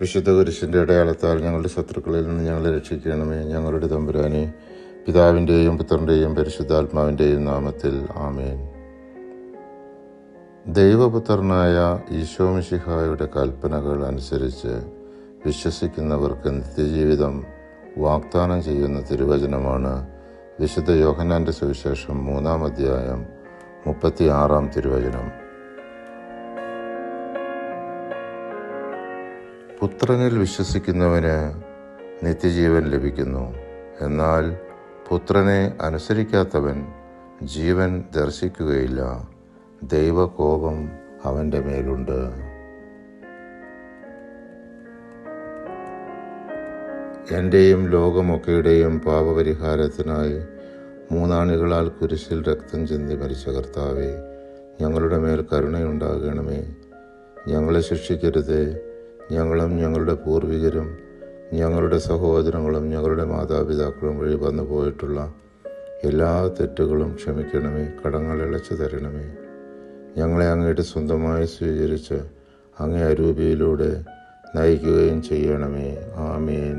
വിശുദ്ധ കുരിശിൻ്റെ അടയാളത്താൽ ഞങ്ങളുടെ ശത്രുക്കളിൽ നിന്ന് ഞങ്ങളെ രക്ഷിക്കണമേ. ഞങ്ങളുടെ തമ്പുരാനെ, പിതാവിൻ്റെയും പുത്രൻ്റെയും പരിശുദ്ധാത്മാവിൻ്റെയും നാമത്തിൽ ആമേൻ. ദൈവപുത്രനായ ഈശോ മിശിഹായുടെ കൽപ്പനകൾ അനുസരിച്ച് വിശ്വസിക്കുന്നവർക്ക് നിത്യജീവിതം വാഗ്ദാനം ചെയ്യുന്ന തിരുവചനമാണ് വിശുദ്ധ യോഹന്നാൻ്റെ സുവിശേഷം 3-ാം അധ്യായം 36-ാം തിരുവചനം. പുത്രനിൽ വിശ്വസിക്കുന്നവന് നിത്യജീവൻ ലഭിക്കുന്നു. എന്നാൽ പുത്രനെ അനുസരിക്കാത്തവൻ ജീവൻ ദർശിക്കുകയില്ല. ദൈവകോപം അവൻ്റെ മേലുണ്ട്. എൻ്റെയും ലോകമൊക്കെയുടെയും പാപപരിഹാരത്തിനായി 3 ആണികളാൽ കുരിശിൽ രക്തം ചിന്തി മരിച്ച കർത്താവേ, ഞങ്ങളുടെ മേൽ കരുണയുണ്ടാകണമേ. ഞങ്ങളെ ശിക്ഷിക്കരുതേ. ഞങ്ങളും ഞങ്ങളുടെ പൂർവികരും ഞങ്ങളുടെ സഹോദരങ്ങളും ഞങ്ങളുടെ മാതാപിതാക്കളും വഴി വന്നു പോയിട്ടുള്ള എല്ലാ തെറ്റുകളും ക്ഷമിക്കണമേ. കടങ്ങൾ ഇളച്ചു തരണമേ. ഞങ്ങളെ അങ്ങയുടെ സ്വന്തമായി സ്വീകരിച്ച് അങ്ങേ അരൂപിയിലൂടെ നയിക്കുകയും ചെയ്യണമേ. ആമേൻ.